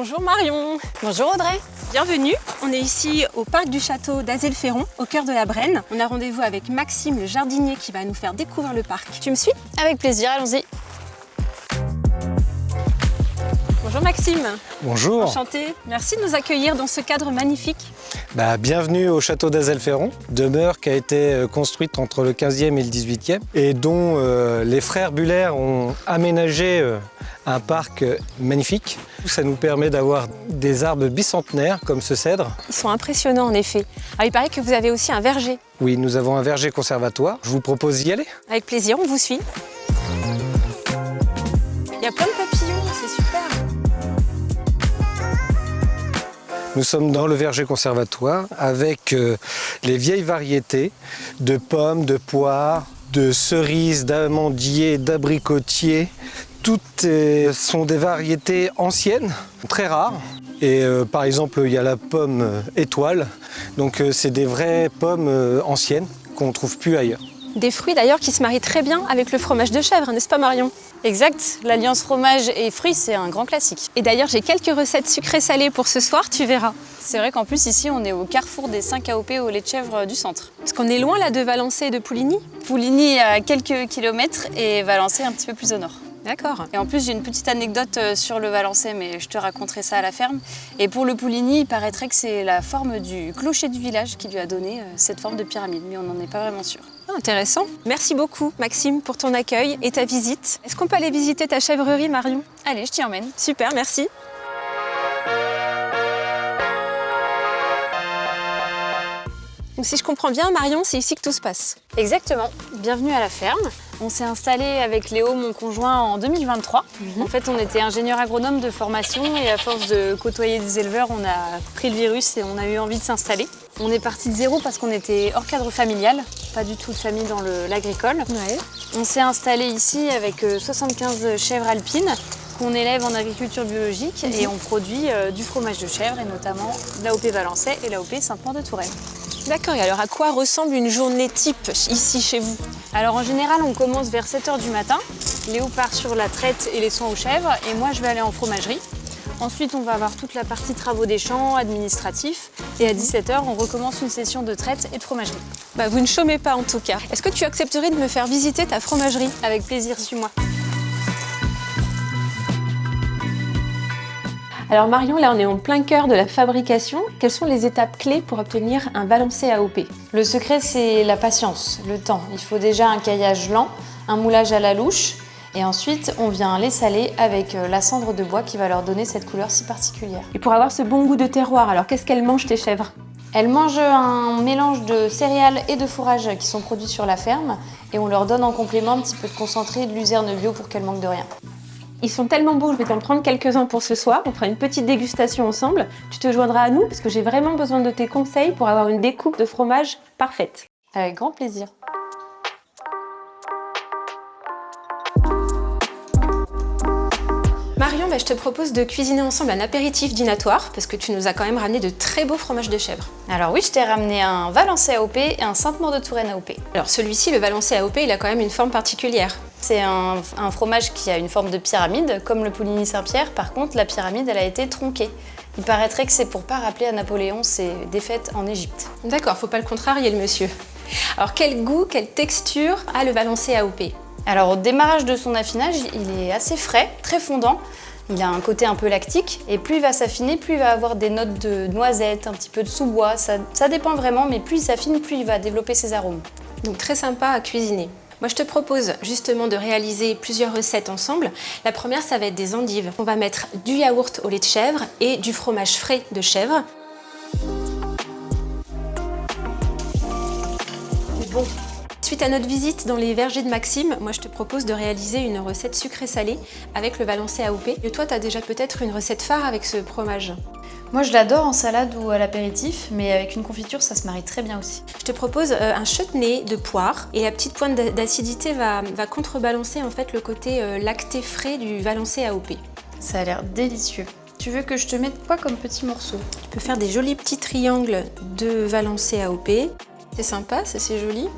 Bonjour Marion. Bonjour Audrey. Bienvenue. On est ici au parc du château d'Azay-le-Ferron, au cœur de la Brenne. On a rendez-vous avec Maxime, le jardinier, qui va nous faire découvrir le parc. Tu me suis? Avec plaisir, allons-y. Bonjour Maxime. Bonjour. Enchanté. Merci de nous accueillir dans ce cadre magnifique. Bienvenue au château d'Azay-le-Ferron, demeure qui a été construite entre le 15e et le 18e et dont les frères Buller ont aménagé un parc magnifique. Ça nous permet d'avoir des arbres bicentenaires comme ce cèdre. Ils sont impressionnants en effet. Il paraît que vous avez aussi un verger. Oui, nous avons un verger conservatoire. Je vous propose d'y aller. Avec plaisir, on vous suit. Il y a plein de papillons, c'est super. Nous sommes dans le verger conservatoire avec les vieilles variétés de pommes, de poires, de cerises, d'amandiers, d'abricotiers. Toutes sont des variétés anciennes, très rares. Et par exemple, il y a la pomme étoile. Donc c'est des vraies pommes anciennes qu'on ne trouve plus ailleurs. Des fruits d'ailleurs qui se marient très bien avec le fromage de chèvre, n'est-ce pas Marion? Exact, l'alliance fromage et fruits, c'est un grand classique. Et d'ailleurs, j'ai quelques recettes sucrées-salées pour ce soir, tu verras. C'est vrai qu'en plus, ici, on est au carrefour des 5 AOP au lait de chèvre du centre. Parce qu'on est loin là de Valençay et de Pouligny. Pouligny à quelques kilomètres et Valençay un petit peu plus au nord. D'accord. Et en plus, j'ai une petite anecdote sur le Valençay, mais je te raconterai ça à la ferme. Et pour le Pouligny, il paraîtrait que c'est la forme du clocher du village qui lui a donné cette forme de pyramide, mais on n'en est pas vraiment sûr. Intéressant. Merci beaucoup Maxime pour ton accueil et ta visite. Est-ce qu'on peut aller visiter ta chèvrerie Marion? Allez, je t'y emmène. Super, merci. Donc si je comprends bien Marion, c'est ici que tout se passe. Exactement. Bienvenue à la ferme. On s'est installé avec Léo, mon conjoint, en 2023. En fait, on était ingénieur agronome de formation et à force de côtoyer des éleveurs, on a pris le virus et on a eu envie de s'installer. On est parti de zéro parce qu'on était hors cadre familial, pas du tout de famille dans l'agricole. Ouais. On s'est installé ici avec 75 chèvres alpines qu'on élève en agriculture biologique et on produit du fromage de chèvre et notamment l'AOP Valençay et l'AOP Sainte-Maure-de-Touraine. D'accord, et alors à quoi ressemble une journée type ici chez vous? Alors en général, on commence vers 7 h du matin. Léo part sur la traite et les soins aux chèvres et moi je vais aller en fromagerie. Ensuite, on va avoir toute la partie travaux des champs, administratifs. Et à 17 h, on recommence une session de traite et de fromagerie. Vous ne chômez pas en tout cas. Est-ce que tu accepterais de me faire visiter ta fromagerie? Avec plaisir, suis-moi. Alors Marion, là on est en plein cœur de la fabrication. Quelles sont les étapes clés pour obtenir un Valençay AOP? Le secret, c'est la patience, le temps. Il faut déjà un caillage lent, un moulage à la louche. Et ensuite, on vient les saler avec la cendre de bois qui va leur donner cette couleur si particulière. Et pour avoir ce bon goût de terroir, alors qu'est-ce qu'elles mangent tes chèvres? Elles mangent un mélange de céréales et de fourrages qui sont produits sur la ferme. Et on leur donne en complément un petit peu de concentré et de luzerne bio pour qu'elles manquent de rien. Ils sont tellement beaux, je vais t'en prendre quelques-uns pour ce soir. On fera une petite dégustation ensemble. Tu te joindras à nous parce que j'ai vraiment besoin de tes conseils pour avoir une découpe de fromage parfaite. Avec grand plaisir. Marion, je te propose de cuisiner ensemble un apéritif dînatoire parce que tu nous as quand même ramené de très beaux fromages de chèvre. Alors oui, je t'ai ramené un Valençay AOP et un Sainte-Maure-de-Touraine AOP. Alors celui-ci, le Valençay AOP, il a quand même une forme particulière. C'est un fromage qui a une forme de pyramide, comme le Pouligny Saint-Pierre. Par contre, la pyramide, elle a été tronquée. Il paraîtrait que c'est pour pas rappeler à Napoléon ses défaites en Égypte. D'accord, faut pas le contrarier le monsieur. Alors quel goût, quelle texture a le Valençay AOP? Alors au démarrage de son affinage, il est assez frais, très fondant. Il a un côté un peu lactique et plus il va s'affiner, plus il va avoir des notes de noisettes, un petit peu de sous-bois. Ça dépend vraiment, mais plus il s'affine, plus il va développer ses arômes. Donc très sympa à cuisiner. Moi, je te propose justement de réaliser plusieurs recettes ensemble. La première, ça va être des endives. On va mettre du yaourt au lait de chèvre et du fromage frais de chèvre. C'est bon. Suite à notre visite dans les vergers de Maxime, moi je te propose de réaliser une recette sucrée-salée avec le Valençay AOP. Et toi, tu as déjà peut-être une recette phare avec ce fromage? Moi, je l'adore en salade ou à l'apéritif, mais avec une confiture, ça se marie très bien aussi. Je te propose un chutney de poire et la petite pointe d'acidité va contrebalancer en fait le côté lacté frais du Valençay AOP. Ça a l'air délicieux. Tu veux que je te mette quoi comme petits morceaux? Tu peux faire des jolis petits triangles de Valençay AOP. C'est sympa, ça c'est joli.